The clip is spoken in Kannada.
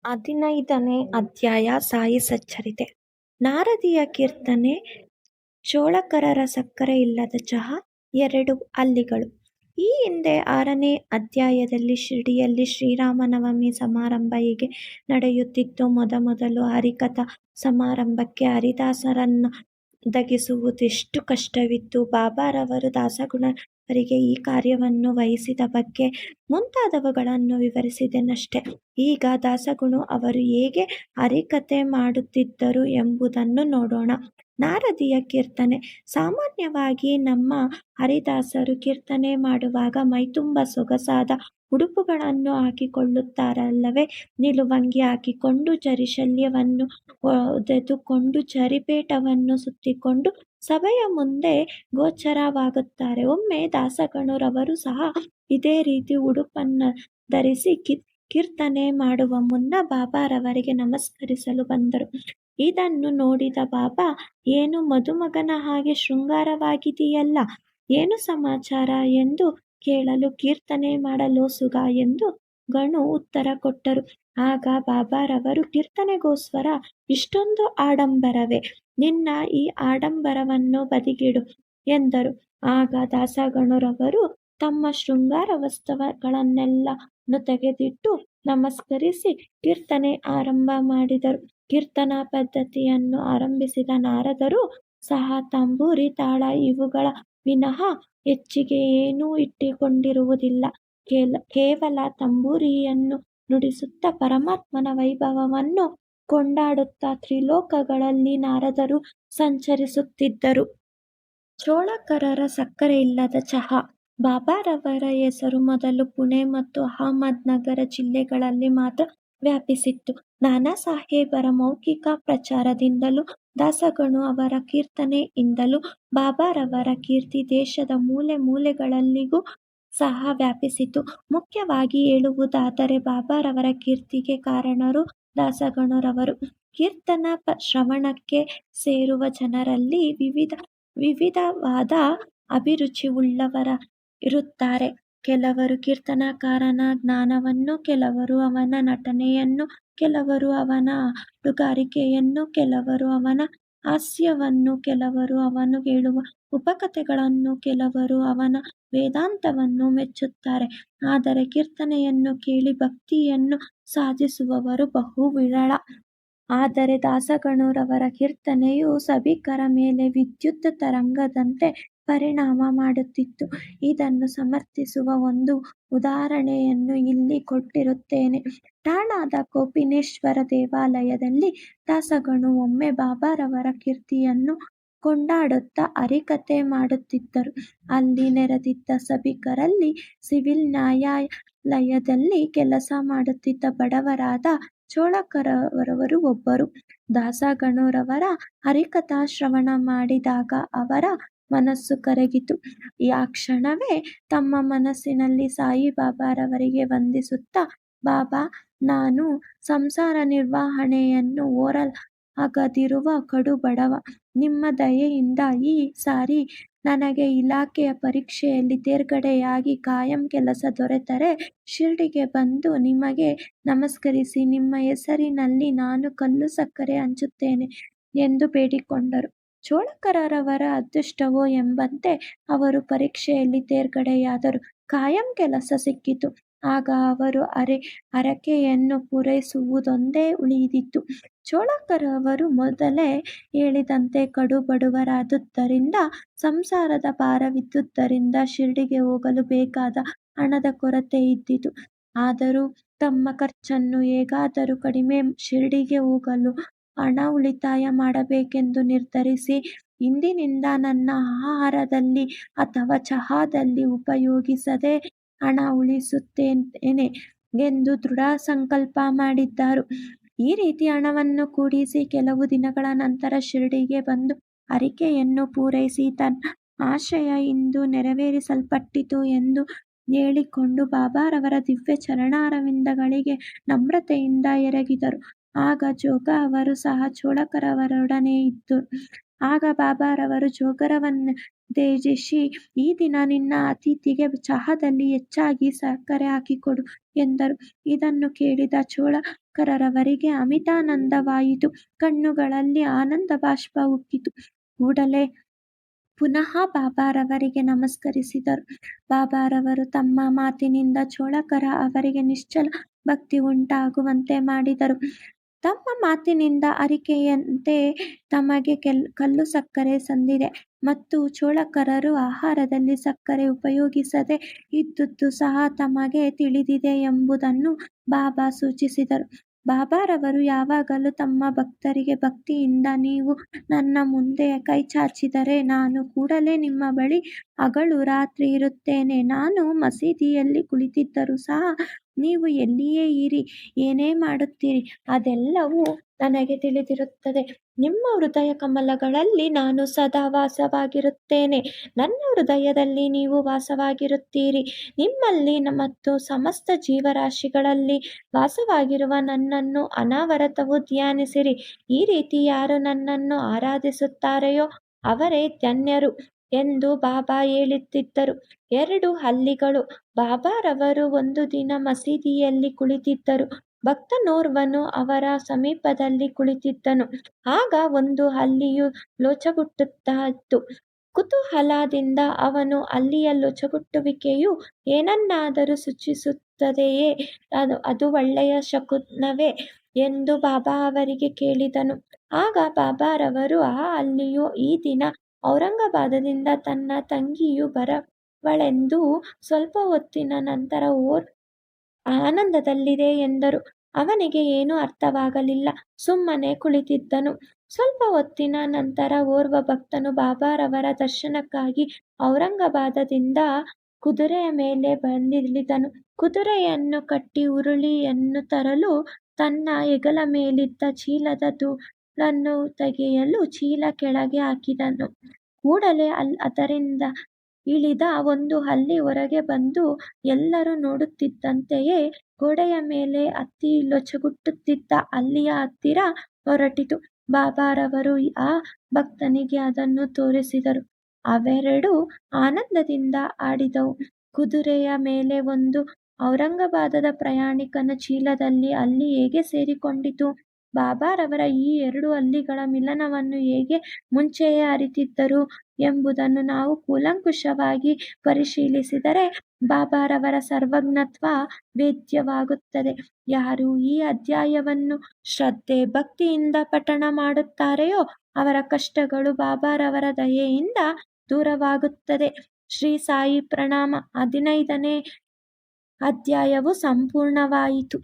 15ನೇ ಅಧ್ಯಾಯ ಸಾಯಿ ಸಚ್ಚರಿತೆ. ನಾರದೀಯ ಕೀರ್ತನೆ. ಚೋಳಕರರ ಸಕ್ಕರೆ ಇಲ್ಲದ ಚಹಾ. 2 ಹಲ್ಲಿಗಳು. ಈ ಹಿಂದೆ 6ನೇ ಅಧ್ಯಾಯದಲ್ಲಿ ಶಿರ್ಡಿಯಲ್ಲಿ ಶ್ರೀರಾಮನವಮಿ ಸಮಾರಂಭ ಹೀಗೆ ನಡೆಯುತ್ತಿತ್ತು. ಮೊದಮೊದಲು ಹರಿಕಥಾ ಸಮಾರಂಭಕ್ಕೆ ಹರಿದಾಸರನ್ನೊದಗಿಸುವುದೆಷ್ಟು ಕಷ್ಟವಿತ್ತು. ಬಾಬಾರವರು ದಾಸಗಣರಿಗೆ ಈ ಕಾರ್ಯವನ್ನು ವಹಿಸಿದ ಬಗ್ಗೆ ಮುಂತಾದವುಗಳನ್ನು ವಿವರಿಸಿದೆನಷ್ಟೆ. ಈಗ ದಾಸಗಣು ಅವರು ಹೇಗೆ ಹರಿಕಥೆ ಮಾಡುತ್ತಿದ್ದರು ಎಂಬುದನ್ನು ನೋಡೋಣ. ನಾರದೀಯ ಕೀರ್ತನೆ. ಸಾಮಾನ್ಯವಾಗಿ ನಮ್ಮ ಹರಿದಾಸರು ಕೀರ್ತನೆ ಮಾಡುವಾಗ ಮೈತುಂಬ ಸೊಗಸಾದ ಉಡುಪುಗಳನ್ನು ಹಾಕಿಕೊಳ್ಳುತ್ತಾರಲ್ಲವೇ? ನಿಲುವಂಗಿ ಹಾಕಿಕೊಂಡು, ಜರಿಶಲ್ಯವನ್ನು ಹೊದೆದುಕೊಂಡು, ಜರಿಪೇಟವನ್ನು ಸುತ್ತಿಕೊಂಡು ಸಭೆಯ ಮುಂದೆ ಗೋಚರವಾಗುತ್ತಾರೆ. ಒಮ್ಮೆ ದಾಸಗಣುರವರು ಸಹ ಇದೇ ರೀತಿ ಉಡುಪನ್ನು ಧರಿಸಿ ಕೀರ್ತನೆ ಮಾಡುವ ಮುನ್ನ ಬಾಬಾರವರಿಗೆ ನಮಸ್ಕರಿಸಲು ಬಂದರು. ಇದನ್ನು ನೋಡಿದ ಬಾಬಾ, ಏನು ಮದುಮಗನ ಹಾಗೆ ಶೃಂಗಾರವಾಗಿದೆಯಲ್ಲ, ಏನು ಸಮಾಚಾರ ಎಂದು ಕೇಳಲು, ಕೀರ್ತನೆ ಮಾಡಲೋಸುಗ ಎಂದು ಗಣು ಉತ್ತರ ಕೊಟ್ಟರು. ಆಗ ಬಾಬಾರವರು, ಕೀರ್ತನೆಗೋಸ್ಕರ ಇಷ್ಟೊಂದು ಆಡಂಬರವೇ? ನಿನ್ನ ಈ ಆಡಂಬರವನ್ನು ಬದಿಗಿಡು ಎಂದರು. ಆಗ ದಾಸಗಣುರವರು ತಮ್ಮ ಶೃಂಗಾರ ವಸ್ತ್ರಗಳನ್ನೆಲ್ಲನೂ ತೆಗೆದಿಟ್ಟು ನಮಸ್ಕರಿಸಿ ಕೀರ್ತನೆ ಆರಂಭ ಮಾಡಿದರು. ಕೀರ್ತನಾ ಪದ್ಧತಿಯನ್ನು ಆರಂಭಿಸಿದ ನಾರದರು ಸಹ ತಂಬೂರಿ, ತಾಳ ಇವುಗಳ ವಿನಃ ಹೆಚ್ಚಿಗೆ ಏನೂ ಇಟ್ಟುಕೊಂಡಿರುವುದಿಲ್ಲ. ಕೇವಲ ತಂಬೂರಿಯನ್ನು ನುಡಿಸುತ್ತಾ ಪರಮಾತ್ಮನ ವೈಭವವನ್ನು ಕೊಂಡಾಡುತ್ತಾ ತ್ರಿಲೋಕಗಳಲ್ಲಿ ನಾರದರು ಸಂಚರಿಸುತ್ತಿದ್ದರು. ಚೋಳಕರರ ಸಕ್ಕರೆ ಇಲ್ಲದ ಚಹಾ. ಬಾಬಾರವರ ಹೆಸರು ಮೊದಲು ಪುಣೆ ಮತ್ತು ಅಹಮದ್ನಗರ ಜಿಲ್ಲೆಗಳಲ್ಲಿ ಮಾತ್ರ ವ್ಯಾಪಿಸಿತ್ತು. ನಾನಾ ಸಾಹೇಬರ ಮೌಖಿಕ ಪ್ರಚಾರದಿಂದಲೂ ದಾಸಗಣು ಅವರ ಕೀರ್ತನೆಯಿಂದಲೂ ಬಾಬಾರವರ ಕೀರ್ತಿ ದೇಶದ ಮೂಲೆ ಮೂಲೆಗಳಿಗೂ ಸಹ ವ್ಯಾಪಿಸಿತು. ಮುಖ್ಯವಾಗಿ ಹೇಳುವುದಾದರೆ ಬಾಬಾರವರ ಕೀರ್ತಿಗೆ ಕಾರಣರು ದಾಸಗಣುರವರು. ಕೀರ್ತನ ಶ್ರವಣಕ್ಕೆ ಸೇರುವ ಜನರಲ್ಲಿ ವಿವಿಧವಾದ ಅಭಿರುಚಿಯುಳ್ಳವರಿರುತ್ತಾರೆ. ಕೆಲವರು ಕೀರ್ತನಕಾರನ ಜ್ಞಾನವನ್ನು, ಕೆಲವರು ಅವನ ನಟನೆಯನ್ನು, ಕೆಲವರು ಅವನ ಹಾಡುಗಾರಿಕೆಯನ್ನು, ಕೆಲವರು ಅವನ ಹಾಸ್ಯವನ್ನು, ಕೆಲವರು ಅವನು ಹೇಳುವ ಉಪಕಥೆಗಳನ್ನು, ಕೆಲವರು ಅವನ ವೇದಾಂತವನ್ನು ಮೆಚ್ಚುತ್ತಾರೆ. ಆದರೆ ಕೀರ್ತನೆಯನ್ನು ಕೇಳಿ ಭಕ್ತಿಯನ್ನು ಸಾಧಿಸುವವರು ಬಹು ವಿರಳ. ಆದರೆ ದಾಸಗಣುರವರ ಕೀರ್ತನೆಯು ಸಭಿಕರ ಮೇಲೆ ವಿದ್ಯುತ್ ತರಂಗದಂತೆ ಪರಿಣಾಮ ಮಾಡುತ್ತಿತ್ತು. ಇದನ್ನು ಸಮರ್ಥಿಸುವ ಒಂದು ಉದಾಹರಣೆಯನ್ನು ಇಲ್ಲಿ ಕೊಟ್ಟಿರುತ್ತೇನೆ. ಠಾಣಾದ ಗೋಪಿನೇಶ್ವರ ದೇವಾಲಯದಲ್ಲಿ ದಾಸಗಣು ಒಮ್ಮೆ ಬಾಬಾರವರ ಕೀರ್ತಿಯನ್ನು ಕೊಂಡಾಡುತ್ತಾ ಹರಿಕಥೆ ಮಾಡುತ್ತಿದ್ದರು. ಅಲ್ಲಿ ನೆರೆದಿದ್ದ ಸಭಿಕರಲ್ಲಿ ಸಿವಿಲ್ ನ್ಯಾಯಾಲಯದಲ್ಲಿ ಕೆಲಸ ಮಾಡುತ್ತಿದ್ದ ಬಡವರಾದ ಚೋಳಕರವರು ಒಬ್ಬರು. ದಾಸಗಣುರವರ ಹರಿಕಥಾ ಶ್ರವಣ ಮಾಡಿದಾಗ ಅವರ ಮನಸ್ಸು ಕರಗಿತು. ಆ ಕ್ಷಣವೇ ತಮ್ಮ ಮನಸ್ಸಿನಲ್ಲಿ ಸಾಯಿಬಾಬಾರವರಿಗೆ ವಂದಿಸುತ್ತಾ, ಬಾಬಾ, ನಾನು ಸಂಸಾರ ನಿರ್ವಹಣೆಯನ್ನು ಹೊರಲಾಗದಿರುವ ಕಡು ಬಡವ. ನಿಮ್ಮ ದಯೆಯಿಂದ ಈ ಸಾರಿ ನನಗೆ ಇಲಾಖೆಯ ಪರೀಕ್ಷೆಯಲ್ಲಿ ತೇರ್ಗಡೆಯಾಗಿ ಕಾಯಂ ಕೆಲಸ ದೊರೆತರೆ ಶಿರ್ಡಿಗೆ ಬಂದು ನಿಮಗೆ ನಮಸ್ಕರಿಸಿ ನಿಮ್ಮ ಹೆಸರಿನಲ್ಲಿ ನಾನು ಕಲ್ಲು ಸಕ್ಕರೆ ಹಂಚುತ್ತೇನೆ ಎಂದು ಬೇಡಿಕೊಂಡರು. ಚೋಳಕರವರ ಅದೃಷ್ಟವೋ ಎಂಬಂತೆ ಅವರು ಪರೀಕ್ಷೆಯಲ್ಲಿ ತೇರ್ಗಡೆಯಾದರು. ಕಾಯಂ ಕೆಲಸ ಸಿಕ್ಕಿತು. ಆಗ ಅವರು ಹರಕೆಯನ್ನು ಪೂರೈಸುವುದೊಂದೇ ಉಳಿದಿತ್ತು. ಚೋಳಕರವರು ಮೊದಲೇ ಹೇಳಿದಂತೆ ಕಡು ಬಡವರಾದುದರಿಂದ, ಸಂಸಾರದ ಭಾರವಿದ್ದುದರಿಂದ ಶಿರ್ಡಿಗೆ ಹೋಗಲು ಬೇಕಾದ ಹಣದ ಕೊರತೆ ಇದ್ದಿತು. ಆದರೂ ತಮ್ಮ ಖರ್ಚನ್ನು ಹೇಗಾದರೂ ಕಡಿಮೆ ಶಿರ್ಡಿಗೆ ಹೋಗಲು ಹಣ ಉಳಿತಾಯ ಮಾಡಬೇಕೆಂದು ನಿರ್ಧರಿಸಿ, ಇಂದಿನಿಂದ ನನ್ನ ಆಹಾರದಲ್ಲಿ ಅಥವಾ ಚಹಾದಲ್ಲಿ ಉಪಯೋಗಿಸದೆ ಹಣ ಉಳಿಸುತ್ತೇನೆ ಎಂದು ದೃಢ ಸಂಕಲ್ಪ ಮಾಡಿದ್ದರು. ಈ ರೀತಿ ಹಣವನ್ನು ಕೂಡಿಸಿ ಕೆಲವು ದಿನಗಳ ನಂತರ ಶಿರ್ಡಿಗೆ ಬಂದು ಹರಕೆಯನ್ನು ಪೂರೈಸಿ ತನ್ನ ಆಶಯ ಇಂದು ನೆರವೇರಿಸಲ್ಪಟ್ಟಿತು ಎಂದು ಹೇಳಿಕೊಂಡು ಬಾಬಾರವರ ದಿವ್ಯ ಚರಣಾರವಿಂದಗಳಿಗೆ ನಮ್ರತೆಯಿಂದ ಎರಗಿದರು. ಆಗ ಜೋಗ ಅವರು ಸಹ ಚೋಳಕರವರೊಡನೆ ಇದ್ದರು. ಆಗ ಬಾಬಾರವರು ಜೋಗರವನ್ನೆಲ್ಲ ತೇಜಸ್ವಿ, ಈ ದಿನ ನಿನ್ನ ಅತಿಥಿಗೆ ಚಹಾದಲ್ಲಿ ಹೆಚ್ಚಾಗಿ ಸಕ್ಕರೆ ಹಾಕಿಕೊಡು ಎಂದರು. ಇದನ್ನು ಕೇಳಿದ ಚೋಳಕರವರಿಗೆ ಅಮಿತಾನಂದವಾಯಿತು. ಕಣ್ಣುಗಳಲ್ಲಿ ಆನಂದ ಬಾಷ್ಪ ಉಕ್ಕಿತು. ಕೂಡಲೇ ಪುನಃ ಬಾಬಾರವರಿಗೆ ನಮಸ್ಕರಿಸಿದರು. ಬಾಬಾರವರು ತಮ್ಮ ಮಾತಿನಿಂದ ಚೋಳಕರ ಅವರಿಗೆ ನಿಶ್ಚಲ ಭಕ್ತಿ ಉಂಟಾಗುವಂತೆ ಮಾಡಿದರು. ತಮ್ಮ ಮಾತಿನಿಂದ ಅರಿಕೆಯಂತೆ ತಮಗೆ ಕಲ್ಲು ಸಕ್ಕರೆ ಸಂದಿದೆ ಮತ್ತು ಚೋಳಕರರು ಆಹಾರದಲ್ಲಿ ಸಕ್ಕರೆ ಉಪಯೋಗಿಸದೆ ಇದ್ದುದು ಸಹ ತಮಗೆ ತಿಳಿದಿದೆ ಎಂಬುದನ್ನು ಬಾಬಾ ಸೂಚಿಸಿದರು. ಬಾಬಾರವರು ಯಾವಾಗಲೂ ತಮ್ಮ ಭಕ್ತರಿಗೆ ಭಕ್ತಿಯಿಂದ, ನೀವು ನನ್ನ ಮುಂದೆ ಕೈಚಾಚಿದರೆ ನಾನು ಕೂಡಲೇ ನಿಮ್ಮ ಬಳಿ ಹಗಲು ರಾತ್ರಿ ಇರುತ್ತೇನೆ. ನಾನು ಮಸೀದಿಯಲ್ಲಿ ಕುಳಿತಿದ್ದರೂ ಸಹ ನೀವು ಎಲ್ಲಿಯೇ ಇರಿ, ಏನೇ ಮಾಡುತ್ತೀರಿ, ಅದೆಲ್ಲವೂ ನನಗೆ ತಿಳಿದಿರುತ್ತದೆ. ನಿಮ್ಮ ಹೃದಯ ಕಮಲಗಳಲ್ಲಿ ನಾನು ಸದಾ ವಾಸವಾಗಿರುತ್ತೇನೆ. ನನ್ನ ಹೃದಯದಲ್ಲಿ ನೀವು ವಾಸವಾಗಿರುತ್ತೀರಿ. ನಿಮ್ಮಲ್ಲಿ ಮತ್ತು ಸಮಸ್ತ ಜೀವರಾಶಿಗಳಲ್ಲಿ ವಾಸವಾಗಿರುವ ನನ್ನನ್ನು ಅನವರತವೂ ಧ್ಯಾನಿಸಿರಿ. ಈ ರೀತಿ ಯಾರು ನನ್ನನ್ನು ಆರಾಧಿಸುತ್ತಾರೆಯೋ ಅವರೇ ಧನ್ಯರು ಎಂದು ಬಾಬಾ ಹೇಳುತ್ತಿದ್ದರು. 2 ಹಲ್ಲಿಗಳು. ಬಾಬಾರವರು ಒಂದು ದಿನ ಮಸೀದಿಯಲ್ಲಿ ಕುಳಿತಿದ್ದರು. ಭಕ್ತನೋರ್ವನು ಅವರ ಸಮೀಪದಲ್ಲಿ ಕುಳಿತಿದ್ದನು. ಆಗ ಒಂದು ಹಲ್ಲಿಯು ಲೊಚಗುಟ್ಟುತ್ತಾ ಇತ್ತು. ಕುತೂಹಲದಿಂದ ಅವನು, ಹಲ್ಲಿಯ ಲೊಚಗುಟ್ಟುವಿಕೆಯು ಏನನ್ನಾದರೂ ಸೂಚಿಸುತ್ತದೆಯೇ? ಅದು ಒಳ್ಳೆಯ ಶಕುನವೇ ಎಂದು ಬಾಬಾ ಅವರಿಗೆ ಕೇಳಿದನು. ಆಗ ಬಾಬಾರವರು, ಆ ಹಲ್ಲಿಯು ಈ ದಿನ ಔರಂಗಾಬಾದದಿಂದ ತನ್ನ ತಂಗಿಯು ಬರುವಳೆಂದು ಸ್ವಲ್ಪ ಹೊತ್ತಿನ ನಂತರ ಆನಂದದಲ್ಲಿದೆ ಎಂದರು. ಅವನಿಗೆ ಏನೂ ಅರ್ಥವಾಗಲಿಲ್ಲ. ಸುಮ್ಮನೆ ಕುಳಿತಿದ್ದನು. ಸ್ವಲ್ಪ ಹೊತ್ತಿನ ನಂತರ ಓರ್ವ ಭಕ್ತನು ಬಾಬಾರವರ ದರ್ಶನಕ್ಕಾಗಿ ಔರಂಗಾಬಾದದಿಂದ ಕುದುರೆಯ ಮೇಲೆ ಬಂದಿಳಿದನು. ಕುದುರೆಯನ್ನು ಕಟ್ಟಿ ಉರುಳಿಯನ್ನು ತರಲು ತನ್ನ ಹೆಗಲ ಮೇಲಿದ್ದ ಚೀಲದ ಧೂಳನ್ನು ತೆಗೆಯಲು ಚೀಲ ಕೆಳಗೆ ಹಾಕಿದನು. ಕೂಡಲೇ ಅದರಿಂದ ಇಳಿದ ಒಂದು ಹಲ್ಲಿ ಹೊರಗೆ ಬಂದು ಎಲ್ಲರೂ ನೋಡುತ್ತಿದ್ದಂತೆಯೇ ಗೋಡೆಯ ಮೇಲೆ ಹತ್ತಿ ಲೊಚಗುಟ್ಟುತ್ತಿದ್ದ ಹಲ್ಲಿಯ ಹತ್ತಿರ ಹೊರಟಿತು. ಬಾಬಾರವರು ಆ ಭಕ್ತನಿಗೆ ಅದನ್ನು ತೋರಿಸಿದರು. ಅವೆರಡೂ ಆನಂದದಿಂದ ಆಡಿದವು. ಕುದುರೆಯ ಮೇಲೆ ಒಂದು ಔರಂಗಾಬಾದದ ಪ್ರಯಾಣಿಕನ ಚೀಲದಲ್ಲಿ ಹಲ್ಲಿ ಹೇಗೆ ಸೇರಿಕೊಂಡಿತು? ಬಾಬಾರವರ ಈ 2 ಹಲ್ಲಿಗಳ ಮಿಲನವನ್ನು ಹೇಗೆ ಮುಂಚೆಯೇ ಅರಿತಿದ್ದರು ಎಂಬುದನ್ನು ನಾವು ಕೂಲಂಕುಷವಾಗಿ ಪರಿಶೀಲಿಸಿದರೆ ಬಾಬಾರವರ ಸರ್ವಜ್ಞತ್ವ ವೇದ್ಯವಾಗುತ್ತದೆ. ಯಾರು ಈ ಅಧ್ಯಾಯವನ್ನು ಶ್ರದ್ಧೆ ಭಕ್ತಿಯಿಂದ ಪಠಣ ಮಾಡುತ್ತಾರೆಯೋ ಅವರ ಕಷ್ಟಗಳು ಬಾಬಾರವರ ದಯೆಯಿಂದ ದೂರವಾಗುತ್ತದೆ. ಶ್ರೀ ಸಾಯಿ ಪ್ರಣಾಮ. 15ನೇ ಅಧ್ಯಾಯವು ಸಂಪೂರ್ಣವಾಯಿತು.